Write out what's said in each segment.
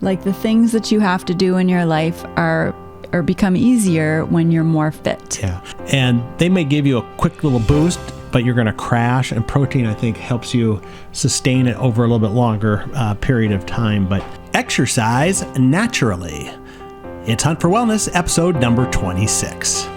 Like the things that you have to do in your life are become easier when you're more fit. Yeah. And they may give you a quick little boost, but you're going to crash. And protein, I think, helps you sustain it over a little bit longer period of time. But exercise naturally. It's Hunt for Wellness, episode number 26.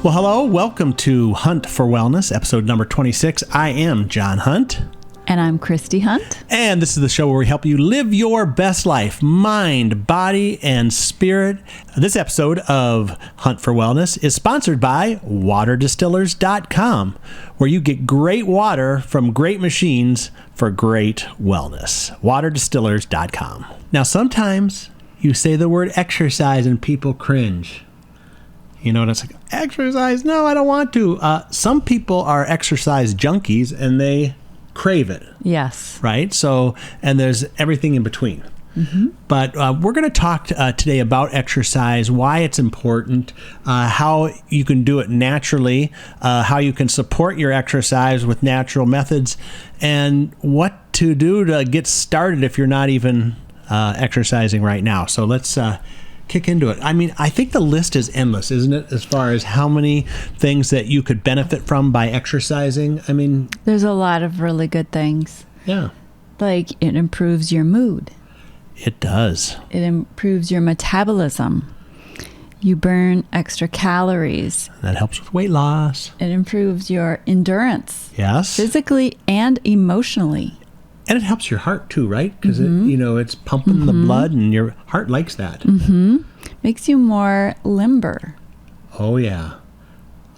Well, hello. Welcome to Hunt for Wellness, episode number 26. I am John Hunt. And I'm Christy Hunt. And this is the show where we help you live your best life, mind, body, and spirit. This episode of Hunt for Wellness is sponsored by waterdistillers.com, where you get great water from great machines for great wellness. waterdistillers.com. Now, sometimes you say the word exercise and people cringe. You know, and it's like, exercise? No, I don't want to. Some people are exercise junkies and they crave it. Yes. Right? So, and there's everything in between. Mm-hmm. But we're going to talk today about exercise, why it's important, how you can do it naturally, how you can support your exercise with natural methods, and what to do to get started if you're not even exercising right now. So let's kick into it. I mean, I think the list is endless, isn't it? As far as how many things that you could benefit from by exercising. I mean, there's a lot of really good things. Yeah. Like it improves your mood. It does. It improves your metabolism. You burn extra calories. That helps with weight loss. It improves your endurance. Yes. Physically and emotionally. And it helps your heart too, right? Because it's pumping the blood, and your heart likes that. Mm-hmm. Makes you more limber. Oh yeah,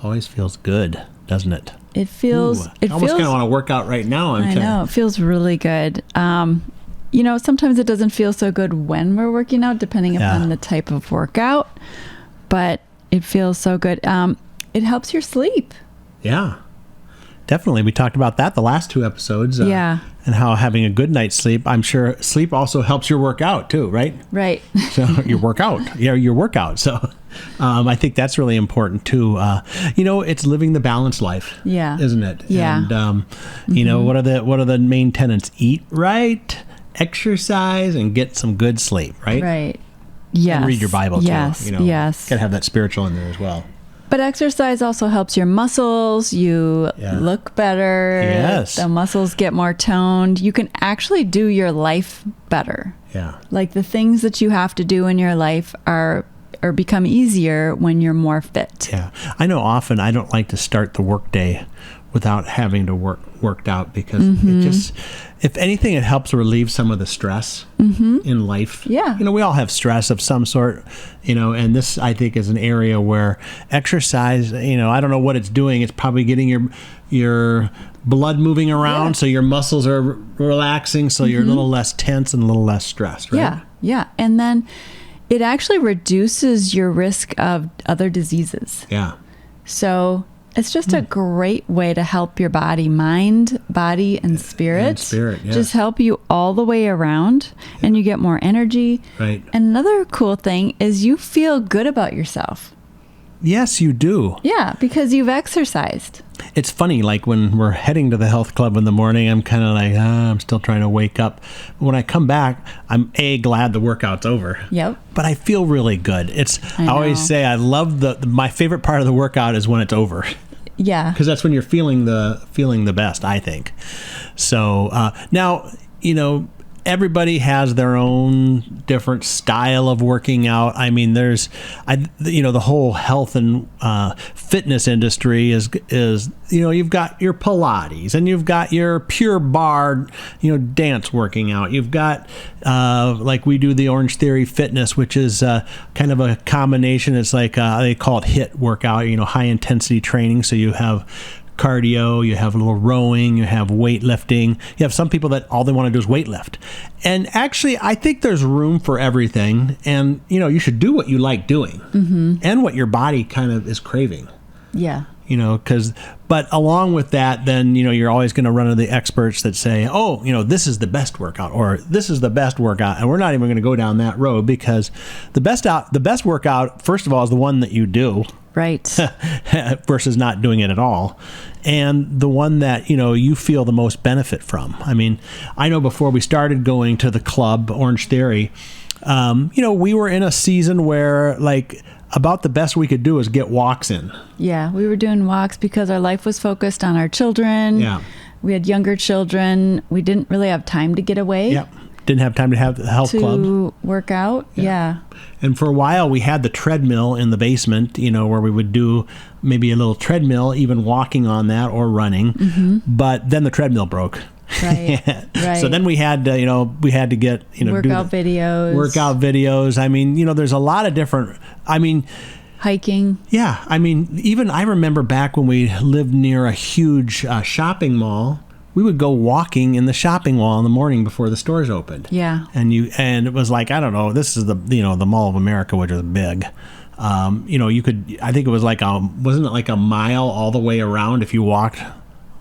always feels good, doesn't it? It feels. Ooh, I almost kind of want to work out right now. I know it feels really good. Sometimes it doesn't feel so good when we're working out, depending upon the type of workout. But it feels so good. It helps your sleep. Yeah. Definitely. We talked about that the last two episodes. And how having a good night's sleep, I'm sure sleep also helps your workout too, right? Right. So your workout. Yeah, your workout. So I think that's really important too. It's living the balanced life. Yeah. Isn't it? Yeah. And, what are the main tenets? Eat right, exercise, and get some good sleep, right? Right. Yes. And read your Bible too. Yes. Yes. Got to have that spiritual in there as well. But exercise also helps your muscles. You look better. Yes. The muscles get more toned. You can actually do your life better. Yeah. Like the things that you have to do in your life are become easier when you're more fit. Yeah. I know often I don't like to start the workday without having to worked out because it just, if anything, it helps relieve some of the stress in life. Yeah. We all have stress of some sort, and this I think is an area where exercise, I don't know what it's doing. It's probably getting your blood moving around, so your muscles are relaxing, so you're a little less tense and a little less stressed, right? Yeah. Yeah. And then it actually reduces your risk of other diseases. Yeah. So it's just a great way to help your mind, body, and spirit. And spirit, yes. Just help you all the way around, and you get more energy. Right. And another cool thing is you feel good about yourself. Yes, you do. Yeah, because you've exercised. It's funny, like when we're heading to the health club in the morning, I'm kind of like, I'm still trying to wake up. But when I come back, I'm glad the workout's over. Yep. But I feel really good. I always say I love my favorite part of the workout is when it's over. Yeah. Because that's when you're feeling the best, I think. So now, everybody has their own different style of working out. I mean, there's, the whole health and fitness industry is, you've got your Pilates and you've got your Pure Barre, dance working out. You've got, like we do the Orange Theory Fitness, which is kind of a combination. It's like, they call it HIIT workout, high intensity training. So you have cardio, you have a little rowing, you have weightlifting. You have some people that all they want to do is weightlift. And actually, I think there's room for everything. And, you should do what you like doing and what your body kind of is craving. Yeah. But along with that, then, you're always going to run into the experts that say, oh, this is the best workout or this is the best workout. And we're not even going to go down that road because the best workout, first of all, is the one that you do. Right. Versus not doing it at all. And the one that, you feel the most benefit from. I mean, I know before we started going to the club, Orange Theory, we were in a season where about the best we could do is get walks in. Yeah, we were doing walks because our life was focused on our children. Yeah. We had younger children. We didn't really have time to get away. Yep. Didn't have time to have the health club. To work out. Yeah. And for a while, we had the treadmill in the basement, where we would do maybe a little treadmill, even walking on that or running. But then the treadmill broke. Right. Right. So then we had to, get, workout videos. Workout videos. I mean, there's a lot of different, hiking. Yeah. Even I remember back when we lived near a huge shopping mall, we would go walking in the shopping mall in the morning before the stores opened. Yeah. And it was I don't know, this is the Mall of America, which is big. You could, I think it was wasn't it a mile all the way around if you walked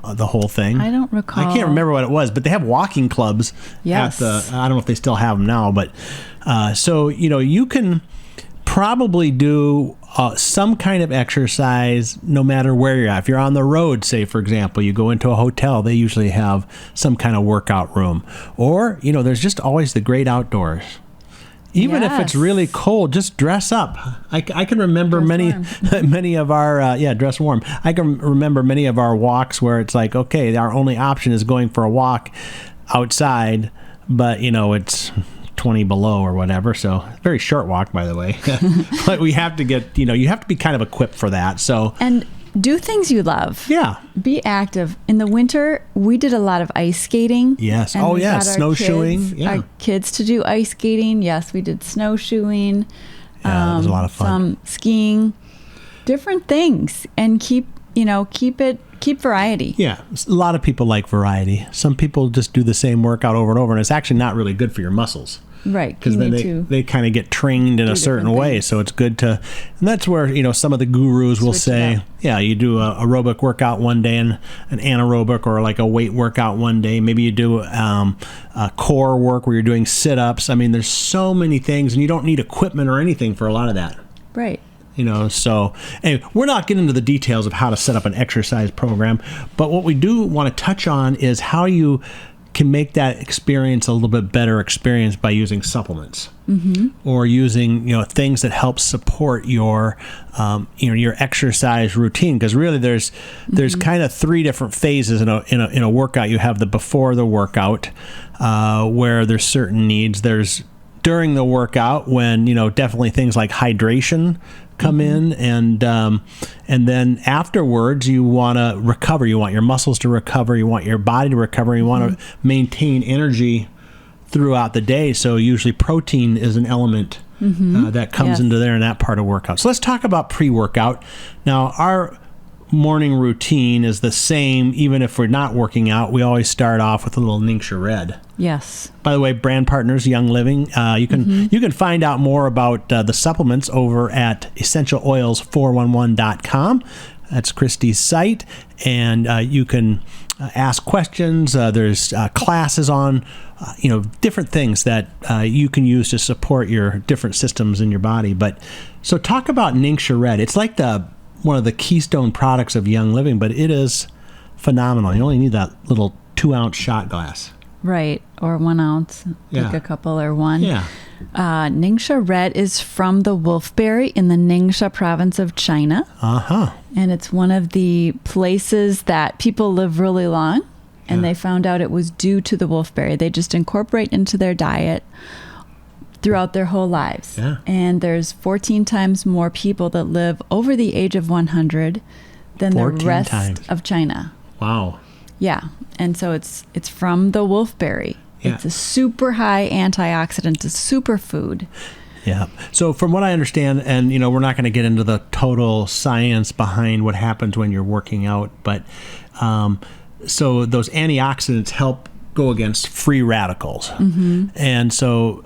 the whole thing? I don't recall. I can't remember what it was, but they have walking clubs. Yes. I don't know if they still have them now, but so, you can probably do some kind of exercise no matter where you're at. If you're on the road, say, for example, you go into a hotel, they usually have some kind of workout room. Or, there's just always the great outdoors. Even if it's really cold, just dress up. I can remember many of our, dress warm. I can remember many of our walks where it's okay, our only option is going for a walk outside, but, it's 20 below or whatever. So very short walk, by the way. But we have to get, you have to be kind of equipped for that. So and do things you love. Yeah. Be active. In the winter, we did a lot of ice skating. Yes. And Snowshoeing. Our kids to do ice skating. Yes, we did snowshoeing. Yeah, that was a lot of fun. Some skiing, different things, and keep variety. Yeah, a lot of people like variety. Some people just do the same workout over and over, and it's actually not really good for your muscles. Right. Because then they kind of get trained in a certain way. So it's good to, and that's where, some of the gurus will say, yeah, you do a aerobic workout one day and an anaerobic or a weight workout one day. Maybe you do a core work where you're doing sit-ups. There's so many things, and you don't need equipment or anything for a lot of that. Right. So anyway, we're not getting into the details of how to set up an exercise program, but what we do want to touch on is how you can make that experience a little bit better experience by using supplements or using things that help support your your exercise routine, because really there's kind of three different phases in a workout. You have the before the workout where there's certain needs. There's during the workout when definitely things like hydration come in, and then afterwards you want to recover. You want your muscles to recover. You want your body to recover. You want to maintain energy throughout the day. So usually protein is an element that comes into there in that part of workout. So let's talk about pre-workout. Now, our morning routine is the same even if we're not working out. We always start off with a little Ningxia Red. Yes. By the way, brand partners, Young Living. You can find out more about the supplements over at essentialoils411.com. That's Christy's site, and you can ask questions. There's classes on different things that you can use to support your different systems in your body. But so talk about Ningxia Red. It's like one of the keystone products of Young Living, but it is phenomenal. You only need that little 2-ounce shot glass. Right, or 1 ounce, like a couple or one. Yeah. Ningxia Red is from the wolfberry in the Ningxia province of China. And it's one of the places that people live really long, and they found out it was due to the wolfberry. They just incorporate into their diet throughout their whole lives. Yeah. And there's 14 times more people that live over the age of 100 than the rest of China. Wow. Yeah. And so it's from the wolfberry. Yeah. It's a super high antioxidant, a superfood. Yeah. So from what I understand, and we're not going to get into the total science behind what happens when you're working out, but so those antioxidants help go against free radicals. And so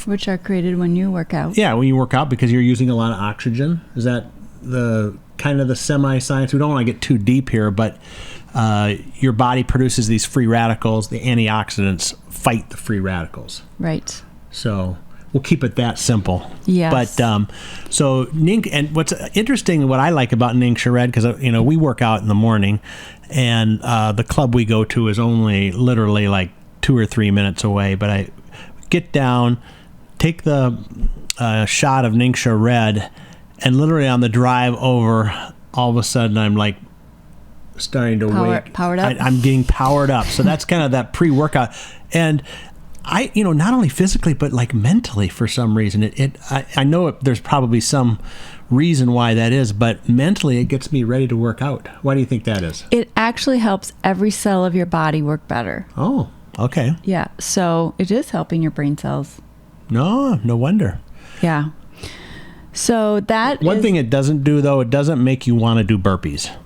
which are created when you work out. Yeah, when you work out, because you're using a lot of oxygen. Is that the kind of the semi-science? We don't want to get too deep here, but your body produces these free radicals. The antioxidants fight the free radicals. Right. So we'll keep it that simple. Yes. But so and what's interesting, what I like about Ningxia Red, because we work out in the morning, and the club we go to is only literally like 2 or 3 minutes away. But I get down, take the shot of Ningxia Red, and literally on the drive over, all of a sudden I'm like starting to wake. Powered up. I'm getting powered up. So that's kind of that pre-workout. And I, not only physically, but like mentally for some reason. I know there's probably some reason why that is, but mentally it gets me ready to work out. Why do you think that is? It actually helps every cell of your body work better. Oh, okay. Yeah. So it is helping your brain cells. No wonder. Yeah. So One thing it doesn't do, though, it doesn't make you want to do burpees.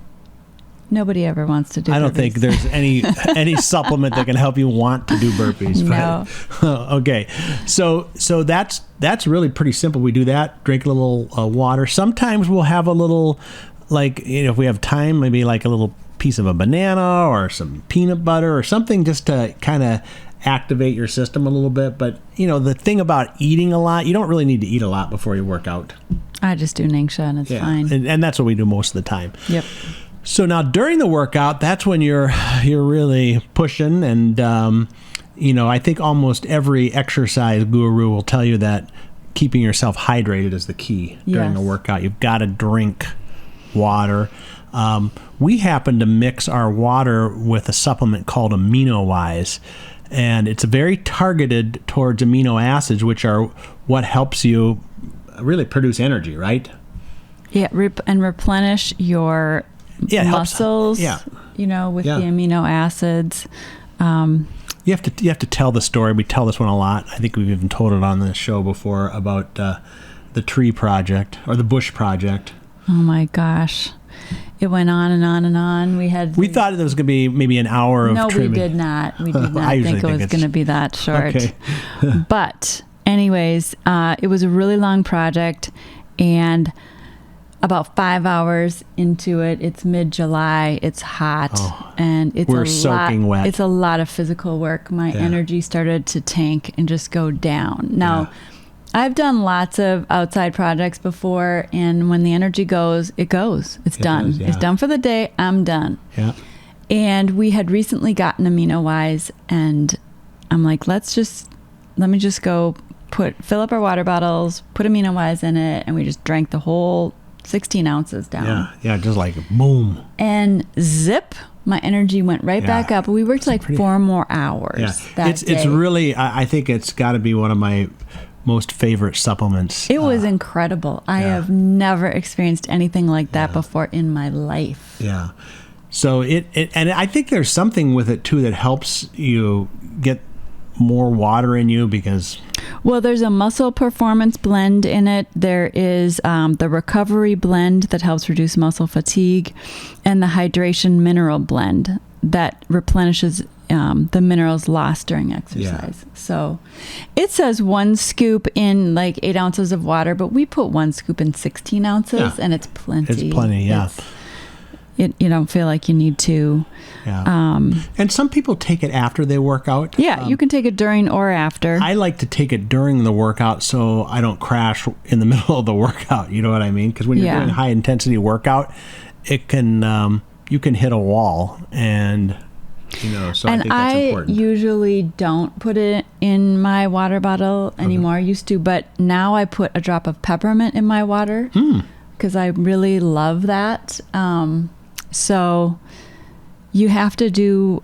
Nobody ever wants to do burpees. I don't think there's any supplement that can help you want to do burpees. No. But, okay. So that's really pretty simple. We do that, drink a little water. Sometimes we'll have a little, like, if we have time, maybe like a little piece of a banana or some peanut butter or something just to kind of activate your system a little bit. But, the thing about eating a lot, you don't really need to eat a lot before you work out. I just do Ningxia and it's fine. And that's what we do most of the time. Yep. So now during the workout, that's when you're really pushing. And, I think almost every exercise guru will tell you that keeping yourself hydrated is the key during a workout. You've got to drink water. We happen to mix our water with a supplement called AminoWise. And it's very targeted towards amino acids, which are what helps you really produce energy, right? Yeah, and replenish your muscles, with the amino acids. You have to tell the story. We tell this one a lot. I think we've even told it on the show before about the tree project or the bush project. Oh my gosh. It went on and on and on. We thought it was going to be maybe an hour of trimming. We did not. We did not think it was going to be that short. Okay. But anyways, it was a really long project, and about 5 hours into it, it's mid-July, it's hot, and we're soaking wet. It's a lot of physical work. My energy started to tank and just go down. Now, I've done lots of outside projects before, and when the energy goes, it goes. It's done. It's done for the day. I'm done. Yeah. And we had recently gotten AminoWise, and I'm like, let me just go fill up our water bottles, put AminoWise in it, and we just drank the whole 16 ounces down. Yeah, just like boom. And zip, my energy went right back up. We worked like 4 more hours that day. It's really, I think it's got to be one of my most favorite supplements. It was incredible. I have never experienced anything like that before in my life. Yeah. So and I think there's something with it too that helps you get more water in you because... Well, there's a muscle performance blend in it. There is the recovery blend that helps reduce muscle fatigue, and the hydration mineral blend that replenishes the minerals lost during exercise. So it says 1 scoop in like 8 ounces of water, but we put 1 scoop in 16 ounces and it's plenty. It's plenty, You don't feel like you need to. Yeah. And some people take it after they work out. Yeah, you can take it during or after. I like to take it during the workout so I don't crash in the middle of the workout. You know what I mean? Because when you're doing high intensity workout, it can you can hit a wall, and so I think that's important. I usually don't put it in my water bottle anymore. I used to, but now I put a drop of peppermint in my water because I really love that. So you have to do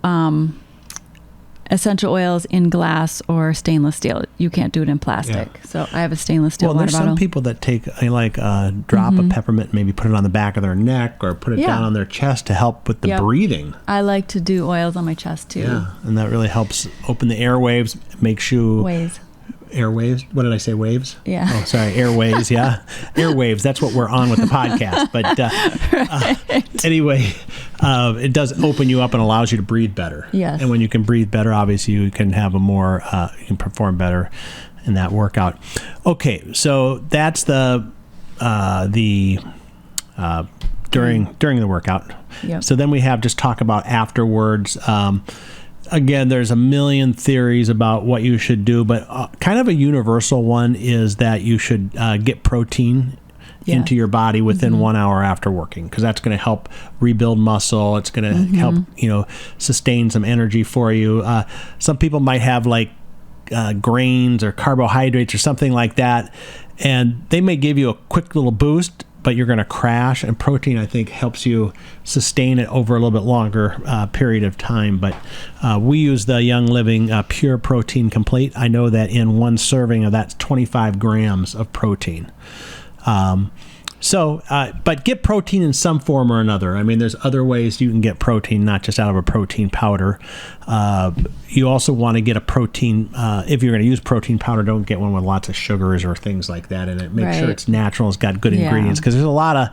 essential oils in glass or stainless steel. You can't do it in plastic. Yeah. So I have a stainless steel water bottle. Well, there's some people that take like a drop of peppermint, maybe put it on the back of their neck or put it down on their chest to help with the breathing. I like to do oils on my chest too. Yeah, and that really helps open the airwaves, makes you... airwaves. What did I say? Waves? Yeah. Oh, sorry. Airwaves. Yeah. Airwaves. That's what we're on with the podcast. But anyway, it does open you up and allows you to breathe better. Yes. And when you can breathe better, obviously you can have you can perform better in that workout. Okay. So that's during the workout. Yep. So then we have just talk about afterwards. Again, there's a million theories about what you should do, but kind of a universal one is that you should get protein into your body within 1 hour after working, because that's going to help rebuild muscle. It's going to help, sustain some energy for you. Some people might have like grains or carbohydrates or something like that, and they may give you a quick little boost, but you're going to crash. And protein, I think, helps you sustain it over a little bit longer period of time. But we use the Young Living Pure Protein Complete. I know that in one serving of that's 25 grams of protein. But get protein in some form or another. I mean, there's other ways you can get protein, not just out of a protein powder. You also want to get a protein, if you're going to use protein powder, don't get one with lots of sugars or things like that in it. Make sure it's natural, it's got good ingredients, because there's a lot of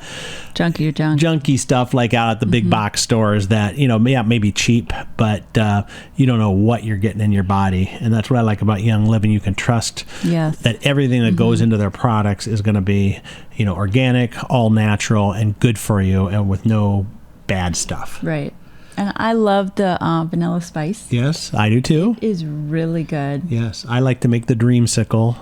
junky stuff like out at the big box stores that, maybe cheap, but you don't know what you're getting in your body. And that's what I like about Young Living. You can trust that everything that goes into their products is going to be, organic, all natural, and good for you, and with no bad stuff. Right. And I love the vanilla spice. Yes, I do too. It is really good. Yes, I like to make the Dreamsicle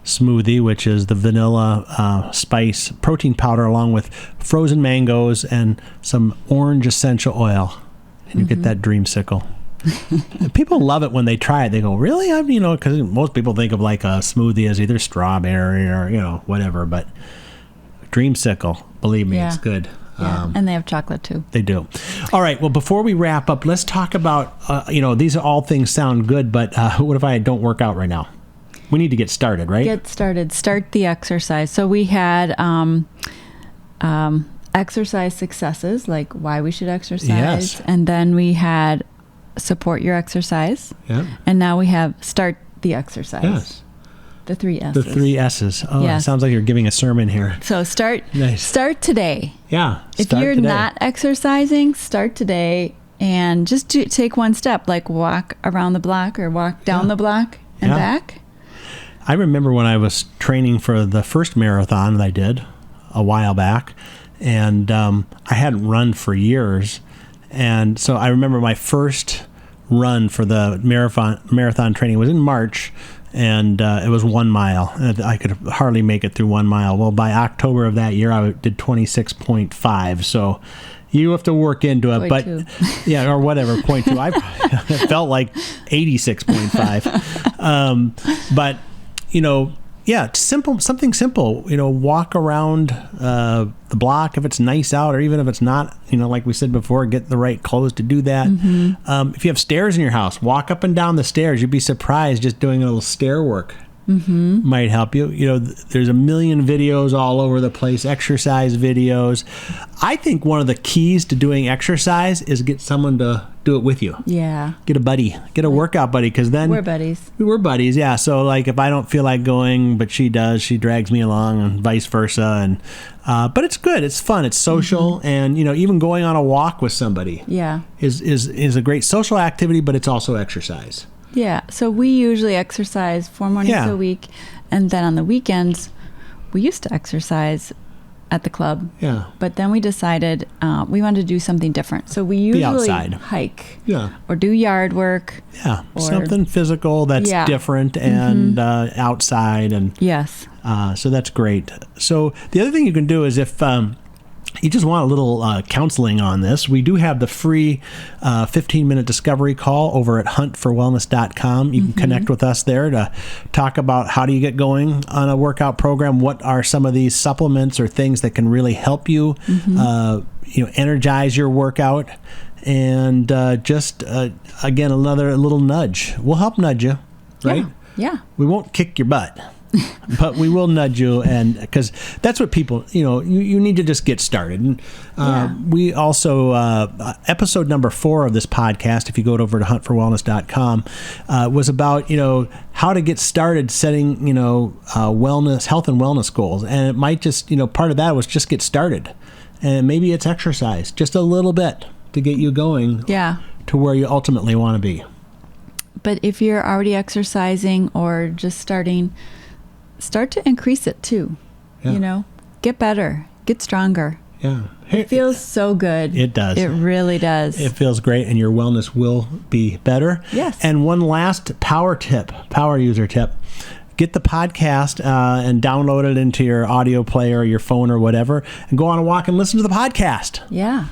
smoothie, which is the vanilla spice protein powder along with frozen mangoes and some orange essential oil. And you get that Dreamsicle. People love it when they try it. They go, really? Because most people think of like a smoothie as either strawberry or, whatever. But Dreamsicle, believe me, it's good. Yeah, and they have chocolate too. They do. All right. Well, before we wrap up, let's talk about, these are all things sound good, but what if I don't work out right now? We need to get started, right? Get started. Start the exercise. So we had exercise successes, like why we should exercise. Yes. And then we had support your exercise. Yeah. And now we have start the exercise. Yes. The 3 S's. The 3 S's. Oh, It sounds like you're giving a sermon here. So start today. Yeah. If you're not exercising, start today and just take one step, like walk around the block or walk down the block and back. I remember when I was training for the first marathon that I did a while back, and I hadn't run for years. And so I remember my first run for the marathon training was in March, and it was 1 mile. I could hardly make it through 1 mile. Well, by October of that year, I did 26.5. So you have to work into it, but or whatever, 0.2. I felt like 86.5. But something simple. Walk around the block if it's nice out, or even if it's not. Like we said before, get the right clothes to do that. If you have stairs in your house, walk up and down the stairs. You'd be surprised just doing a little stair work. Might help you. There's a million videos all over the place, exercise videos. I think one of the keys to doing exercise is get someone to do it with you. Yeah. Get a buddy. Get a workout buddy, because then we're buddies. We're buddies, yeah. So like if I don't feel like going, but she does, she drags me along, and vice versa. And but it's good. It's fun. It's social, and even going on a walk with somebody. Is a great social activity, but it's also exercise. Yeah, so we usually exercise 4 mornings a week, and then on the weekends, we used to exercise at the club. Yeah. But then we decided we wanted to do something different. So we usually hike. Yeah. Or do yard work. Yeah. Or something physical that's different and outside. And yes. So that's great. So the other thing you can do is if you just want a little counseling on this, we do have the free 15-minute discovery call over at Hunt4Wellness.com. You can connect with us there to talk about how do you get going on a workout program, what are some of these supplements or things that can really help you, energize your workout, and again, another little nudge. We'll help nudge you, right? Yeah. We won't kick your butt. but we will nudge you, and because that's what people, you need to just get started. And we also, episode number 4 of this podcast, if you go over to Hunt4Wellness.com, was about, how to get started setting, wellness, health and wellness goals. And it might just, part of that was just get started. And maybe it's exercise, just a little bit to get you going to where you ultimately want to be. But if you're already exercising or just starting, start to increase it too. Get better, get stronger. Yeah. It feels so good. It does. It really does. It feels great, and your wellness will be better. Yes. And one last power user tip. Get the podcast and download it into your audio player or your phone or whatever, and go on a walk and listen to the podcast. Yeah.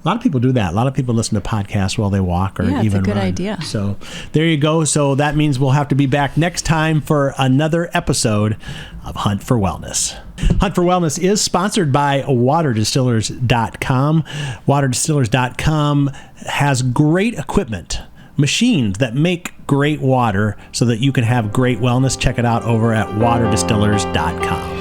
A lot of people do that. A lot of people listen to podcasts while they walk or even run. Yeah, it's a good idea. So there you go. So that means we'll have to be back next time for another episode of Hunt for Wellness. Hunt for Wellness is sponsored by waterdistillers.com. Waterdistillers.com has great equipment, machines that make great water so that you can have great wellness. Check it out over at waterdistillers.com.